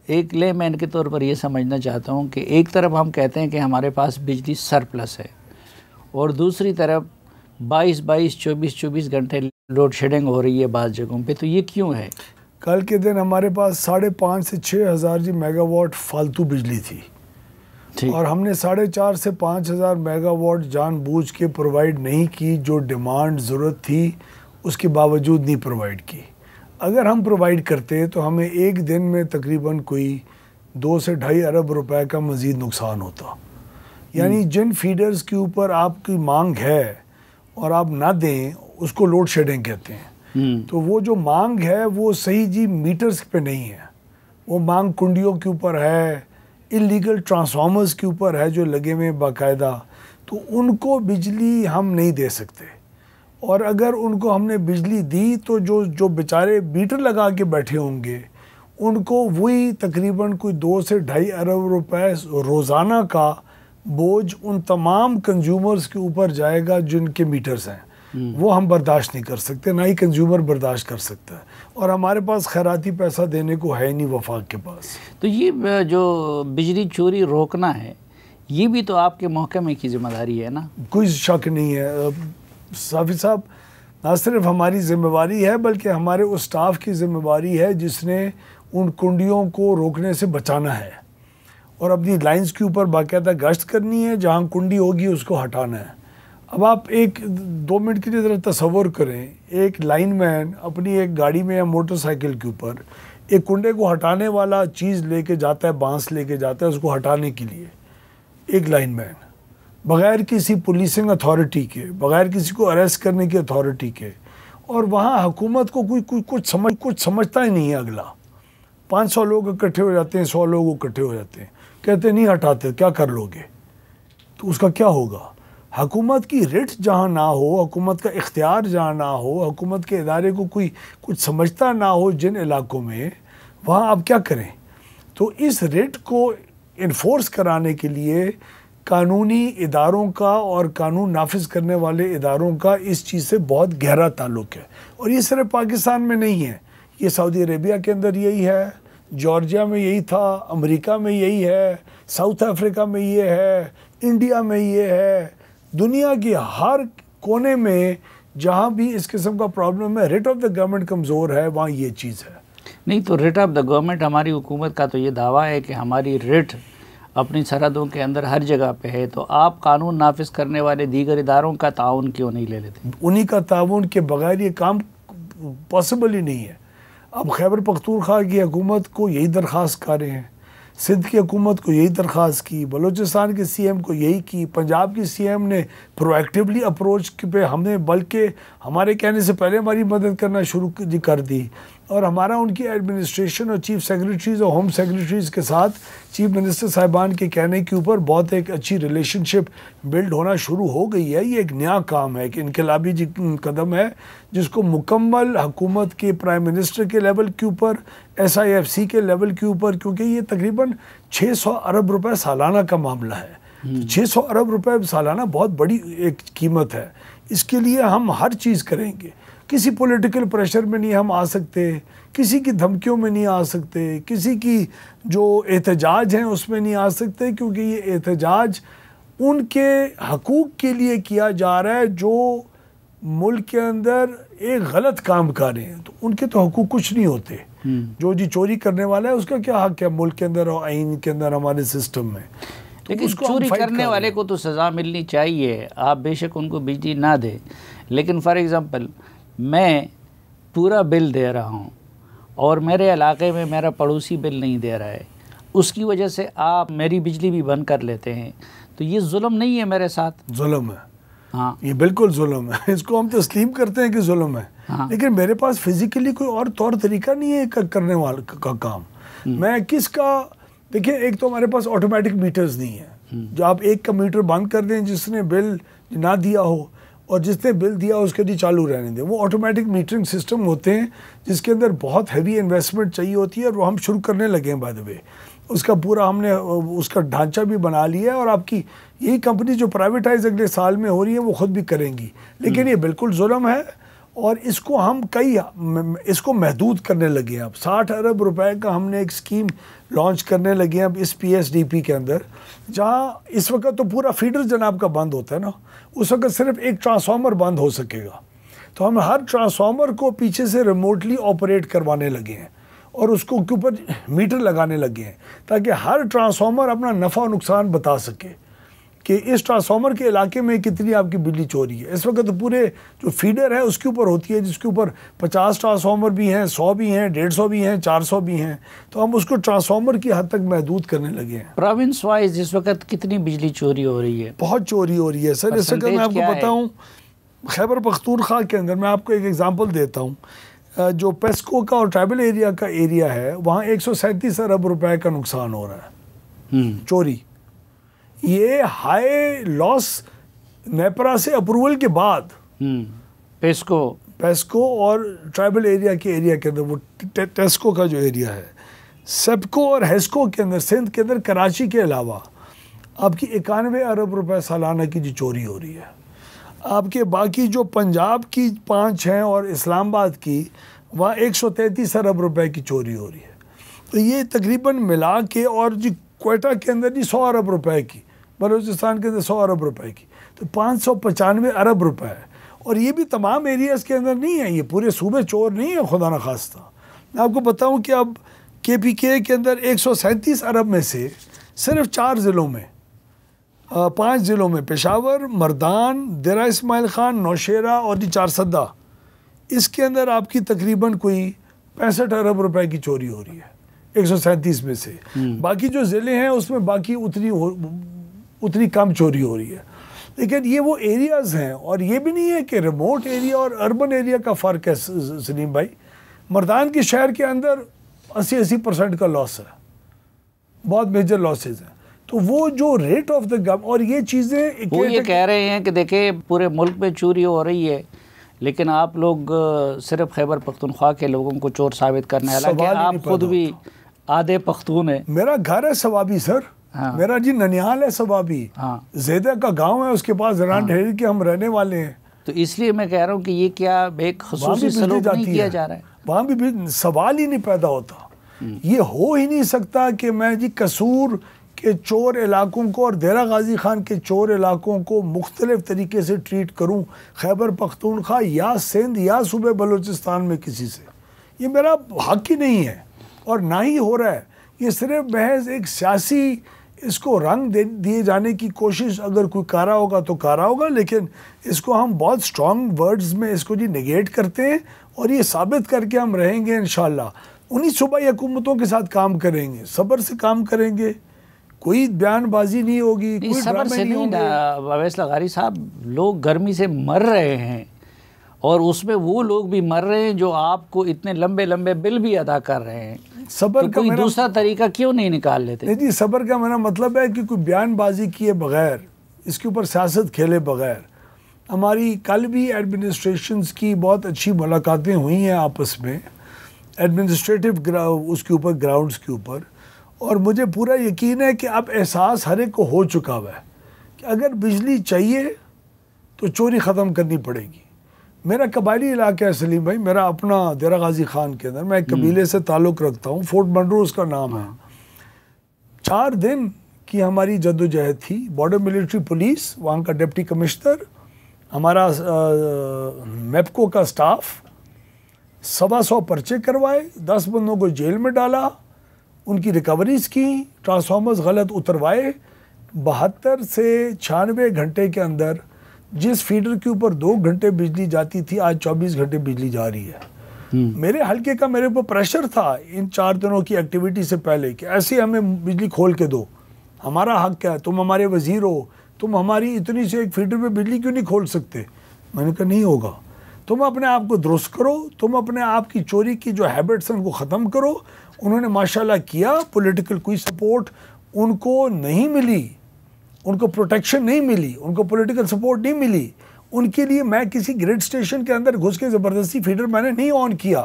एक लेमैन के तौर पर ये समझना चाहता हूँ कि एक तरफ हम कहते हैं कि हमारे पास बिजली सरप्लस है और दूसरी तरफ 22-22, 24-24 घंटे लोड शेडिंग हो रही है बाज़ जगहों पे, तो ये क्यों है? कल के दिन हमारे पास 5,500 से 6,000 जी मेगावाट फालतू बिजली थी और हमने 4,500 से 5,000 मेगावाट जानबूझ के प्रोवाइड नहीं की, जो डिमांड ज़रूरत थी उसके बावजूद नहीं प्रोवाइड की। अगर हम प्रोवाइड करते तो हमें एक दिन में तकरीबन कोई 2 से 2.5 अरब रुपए का मज़ीद नुकसान होता। यानी जिन फीडर्स के ऊपर आपकी मांग है और आप ना दें उसको लोड शेडिंग कहते हैं। तो वो जो मांग है वो सही जी मीटर्स पे नहीं है, वो मांग कुंडियों के ऊपर है, इलीगल ट्रांसफार्मर्स के ऊपर है जो लगे हुए बाकायदा, तो उनको बिजली हम नहीं दे सकते। और अगर उनको हमने बिजली दी तो जो बेचारे मीटर लगा के बैठे होंगे उनको वही तकरीबन कोई 2 से 2.5 अरब रुपए रोज़ाना का बोझ उन तमाम कंज्यूमर्स के ऊपर जाएगा जिनके मीटर्स हैं। वो हम बर्दाश्त नहीं कर सकते, ना ही कंज्यूमर बर्दाश्त कर सकता है, और हमारे पास खैराती पैसा देने को है नहीं वफाक के पास। तो ये जो बिजली चोरी रोकना है ये भी तो आपके महकमे की जिम्मेदारी है ना? कोई शक नहीं है साफी साहब, ना सिर्फ हमारी जिम्मेवारी है बल्कि हमारे उस स्टाफ की जिम्मेवारी है जिसने उन कुंडियों को रोकने से बचाना है और अपनी लाइंस के ऊपर बाकायदा गश्त करनी है, जहाँ कुंडी होगी उसको हटाना है। अब आप 1-2 मिनट के लिए ज़रा तसव्वुर करें, एक लाइनमैन अपनी एक गाड़ी में या मोटरसाइकिल के ऊपर एक कुंडे को हटाने वाला चीज़ लेके जाता है, बांस लेके जाता है उसको हटाने के लिए, एक लाइनमैन बग़ैर किसी पुलिसिंग अथॉरिटी के, बग़ैर किसी को अरेस्ट करने की अथॉरिटी के, और वहाँ हुकूमत को कुछ समझता ही नहीं है। अगला 500 लोग इकट्ठे हो जाते हैं, 100 लोग इकट्ठे हो जाते हैं, कहते नहीं हटाते, क्या कर लोगे? तो उसका क्या होगा? हुकूमत की रिट जहाँ ना हो, हुकूमत का इख्तियार जहाँ ना हो, हुकूमत के इदारे को कोई कुछ समझता ना हो जिन इलाकों में, वहाँ आप क्या करें? तो इस रिट को इन्फोर्स कराने के लिए कानूनी इदारों का और कानून नाफिज करने वाले इदारों का इस चीज़ से बहुत गहरा ताल्लुक़ है। और ये सिर्फ पाकिस्तान में नहीं है, ये सऊदी अरेबिया के अंदर यही है, जॉर्जिया में यही था, अमेरिका में यही है, साउथ अफ्रीका में ये है, इंडिया में ये है, दुनिया की हर कोने में जहाँ भी इस किस्म का प्रॉब्लम है, रेट ऑफ द गवर्नमेंट कमज़ोर है, वहाँ ये चीज़ है। नहीं तो रेट ऑफ द गवर्नमेंट, हमारी हुकूमत का तो ये दावा है कि हमारी रेट अपनी सरहदों के अंदर हर जगह पे है, तो आप कानून नाफिज करने वाले दीगर इदारों का ताउन क्यों नहीं ले लेते? उन्हीं का ताउन के बगैर ये काम पॉसिबल ही नहीं है। अब खैबर पख्तूनख्वा की हुकूमत को यही दरख्वास्त कर रहे हैं, सिंध की हुकूमत को यही दरख्वास्त की, बलूचिस्तान के सीएम को यही की, पंजाब की सीएम ने प्रोएक्टिवली अप्रोच पे हमने बल्कि हमारे कहने से पहले हमारी मदद करना शुरू कर दी, और हमारा उनकी एडमिनिस्ट्रेशन और चीफ सेक्रेटरीज़ और होम सेक्रेटरीज़ के साथ चीफ मिनिस्टर साहिबान के कहने के ऊपर बहुत एक अच्छी रिलेशनशिप बिल्ड होना शुरू हो गई है। ये एक नया काम है कि इनकलाबी कदम है जिसको मुकम्मल हुकूमत के प्राइम मिनिस्टर के लेवल के ऊपर, SIFC के लेवल के ऊपर, क्योंकि ये तकरीबन 600 अरब रुपए सालाना का मामला है। 600 अरब रुपए सालाना बहुत बड़ी एक कीमत है। इसके लिए हम हर चीज़ करेंगे, किसी पॉलिटिकल प्रेशर में नहीं हम आ सकते, किसी की धमकियों में नहीं आ सकते, किसी की जो एहतजाज हैं उसमें नहीं आ सकते, क्योंकि ये एहतजाज उनके हकूक़ के लिए किया जा रहा है जो मुल्क के अंदर एक गलत काम कर रहे हैं। तो उनके तो हकूक़ कुछ नहीं होते। जो जी चोरी करने वाला है उसका क्या हक है मुल्क के अंदर और आइन के अंदर, हमारे सिस्टम में? लेकिन चोरी करने वाले को तो सज़ा मिलनी चाहिए। आप बेशक उनको बिजली ना दें, लेकिन फॉर एग्ज़ाम्पल मैं पूरा बिल दे रहा हूँ और मेरे इलाके में मेरा पड़ोसी बिल नहीं दे रहा है, उसकी वजह से आप मेरी बिजली भी बंद कर लेते हैं, तो ये जुल्म नहीं है मेरे साथ? जुल्म है। हाँ, ये बिल्कुल जुल्म है। इसको हम तस्लीम करते हैं कि जुल्म है। हाँ। लेकिन मेरे पास फिजिकली कोई और तौर तरीका नहीं है करने वाले का काम। मैं किसका, देखिए, एक तो हमारे पास ऑटोमेटिक मीटर्स नहीं है। जो आप एक का मीटर बंद कर दें जिसने बिल ना दिया हो, और जिसने बिल दिया उसके लिए चालू रहने दें। वो ऑटोमेटिक मीटरिंग सिस्टम होते हैं जिसके अंदर बहुत हैवी इन्वेस्टमेंट चाहिए होती है, और वो हम शुरू करने लगे हैं बाय द वे। उसका पूरा हमने उसका ढांचा भी बना लिया है, और आपकी यही कंपनी जो प्राइवेटाइज अगले साल में हो रही है वो खुद भी करेंगी। लेकिन ये बिल्कुल जुल्म है, और इसको हम इसको महदूद करने लगे हैं। अब 60 अरब रुपए का हमने एक स्कीम लॉन्च करने लगे हैं अब इस PSDP के अंदर, जहां इस वक्त तो पूरा फीडर जनाब का बंद होता है ना, उस वक्त सिर्फ एक ट्रांसफार्मर बंद हो सकेगा। तो हम हर ट्रांसफार्मर को पीछे से रिमोटली ऑपरेट करवाने लगे हैं और उसको के ऊपर मीटर लगाने लगे हैं, ताकि हर ट्रांसफार्मर अपना नफ़ा और नुकसान बता सके कि इस ट्रांसफार्मर के इलाके में कितनी आपकी बिजली चोरी है। इस वक्त तो पूरे जो फीडर है उसके ऊपर होती है, जिसके ऊपर 50 ट्रांसफार्मर भी हैं, 100 भी हैं, 150 भी हैं, 400 भी हैं। तो हम उसको ट्रांसफार्मर की हद तक महदूद करने लगे हैं। प्रोविंस वाइज इस वक्त कितनी बिजली चोरी हो रही है? बहुत चोरी हो रही है सर। इस वक्त मैं आपको बताऊँ, खैबर पख्तूनख्वा के अंदर मैं आपको एक एग्जांपल देता हूँ। जो पेस्को का और ट्राइबल एरिया का एरिया है, वहाँ 137 अरब रुपए का नुकसान हो रहा है चोरी। ये हाई लॉस नेपरा से अप्रूवल के बाद पेस्को और ट्राइबल एरिया के एरिया के अंदर, वो टेस्को का जो एरिया है, सेप्को और हेस्को के अंदर, सिंध के अंदर, कराची के अलावा आपकी 91 अरब रुपए सालाना की जो चोरी हो रही है। आपके बाकी जो पंजाब की 5 हैं और इस्लामाबाद की, वहाँ 133 अरब रुपए की चोरी हो रही है। तो ये तकरीबन मिला के, और जी क्वेटा के अंदर जी 100 अरब रुपए की, बलूचिस्तान के अंदर 100 अरब रुपए की, तो 595 अरब रुपए है। और ये भी तमाम एरियाज़ के अंदर नहीं है, ये पूरे सूबे चोर नहीं है खुदा न खास्ता। मैं आपको बताऊँ कि अब KPK के अंदर 137 अरब में से सिर्फ 4 ज़िलों में, 5 ज़िलों में, पेशावर, मर्दान, देरा इस्माइल खान, नौशेरा और जी चारसद्दा, इसके अंदर आपकी तकरीबन कोई 65 अरब रुपए की चोरी हो रही है 137 में से। बाकी जो ज़िले हैं उसमें बाकी उतनी कम चोरी हो रही है। लेकिन ये वो एरियाज़ हैं, और ये भी नहीं है कि रिमोट एरिया और अर्बन एरिया का फ़र्क है सलीम भाई। मर्दान के शहर के अंदर 80% का लॉस है, बहुत मेजर लॉसेज हैं। तो वो जो रेट ऑफ द गम, और ये चीज़ें वो ये कह रहे हैं कि देखिए पूरे मुल्क में चोरी हो रही है, लेकिन आप लोग सिर्फ खैबर पख्तूनख्वा के लोगों को चोर साबित करने, हालांकि आप खुद भी आधे पख्तून है। मेरा घर है सवाबी सर। हाँ। मेरा जी ननिहाल है सवाबी। हाँ। ज़ेदा का गांव है, उसके पास जरान ठहरी के हम रहने वाले हैं। तो इसलिए मैं कह रहा हूँ कि ये क्या एक ख़ुसूसी सलूक नहीं किया जा रहा है? वहाँ भी सवाल ही नहीं पैदा होता। ये हो ही नहीं सकता कि मैं जी कसूर के चोर इलाकों को और देरा गाजी खान के चोर इलाकों को मुख्तलिफ तरीके से ट्रीट करूँ, खैबर पख्तूनख्वा या सिंध या सूबे बलूचिस्तान में किसी से। ये मेरा हक ही नहीं है और ना ही हो रहा है। ये सिर्फ महज एक सियासी इसको रंग दिए जाने की कोशिश अगर कोई कारा होगा तो कारा होगा, लेकिन इसको हम बहुत स्ट्रॉन्ग वर्ड्स में इसको जी निगेट करते हैं, और ये साबित करके हम रहेंगे इंशाल्लाह। उन्हीं सूबाई हुकूमतों के साथ काम करेंगे, सब्र से काम करेंगे, कोई बयानबाजी नहीं होगी, कोई सब्र से नहीं। अवैस लगारी साहब, लोग गर्मी से मर रहे हैं, और उसमें वो लोग भी मर रहे हैं जो आपको इतने लंबे लंबे बिल भी अदा कर रहे हैं। सब्र तो कोई दूसरा तरीका क्यों नहीं निकाल लेते? नहीं जी, सब्र का मेरा मतलब है कि कोई बयानबाजी किए बगैर, इसके ऊपर सियासत खेले बगैर। हमारी कल भी एडमिनिस्ट्रेशंस की बहुत अच्छी मुलाकातें हुई हैं आपस में, एडमिनिस्ट्रेटिव उसके ऊपर, ग्राउंड्स के ऊपर, और मुझे पूरा यकीन है कि अब एहसास हर एक को हो चुका हुआ है कि अगर बिजली चाहिए तो चोरी ख़त्म करनी पड़ेगी। मेरा कबायली इलाका है सलीम भाई, मेरा अपना देरा गाजी खान के अंदर, मैं एक कबीले से ताल्लुक़ रखता हूँ, फोर्ट मंडरो उसका नाम है। 4 दिन की हमारी जद्दोजहद थी। बॉर्डर मिलिट्री पुलिस, वहाँ का डिप्टी कमिश्नर, हमारा मेपको का स्टाफ, 125 पर्चे करवाए, 10 बंदों को जेल में डाला, उनकी रिकवरीज की, ट्रांसफार्मर्स गलत उतरवाए। 72 से 96 घंटे के अंदर जिस फीडर के ऊपर 2 घंटे बिजली जाती थी, आज 24 घंटे बिजली जा रही है। मेरे हल्के का मेरे ऊपर प्रेशर था इन 4 दिनों की एक्टिविटी से पहले कि ऐसे हमें बिजली खोल के दो, हमारा हक है, तुम हमारे वजीर हो, तुम हमारी इतनी से एक फीडर पे बिजली क्यों नहीं खोल सकते? मैंने कहा नहीं होगा, तुम अपने आप को दुरुस्त करो, तुम अपने आप की चोरी की जो हैबिट्स हैं उनको ख़त्म करो। उन्होंने माशाल्लाह किया। पॉलिटिकल कोई सपोर्ट उनको नहीं मिली, उनको प्रोटेक्शन नहीं मिली, उनको पॉलिटिकल सपोर्ट नहीं मिली। उनके लिए मैं किसी ग्रिड स्टेशन के अंदर घुस के ज़बरदस्ती फीडर मैंने नहीं ऑन किया,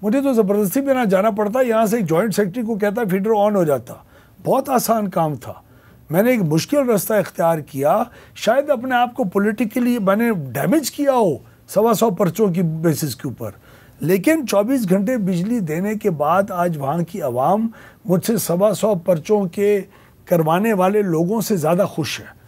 मुझे तो ज़बरदस्ती भी ना जाना पड़ता, यहाँ से एक जॉइंट सेक्रेटरी को कहता फीडर ऑन हो जाता, बहुत आसान काम था। मैंने एक मुश्किल रास्ता इख्तियार किया, शायद अपने आप को पॉलिटिकली मैंने डैमेज किया हो, 125 पर्चों की बेसिस के ऊपर। लेकिन 24 घंटे बिजली देने के बाद आज वहाँ की आवाम मुझसे 125 पर्चों के करवाने वाले लोगों से ज़्यादा खुश है।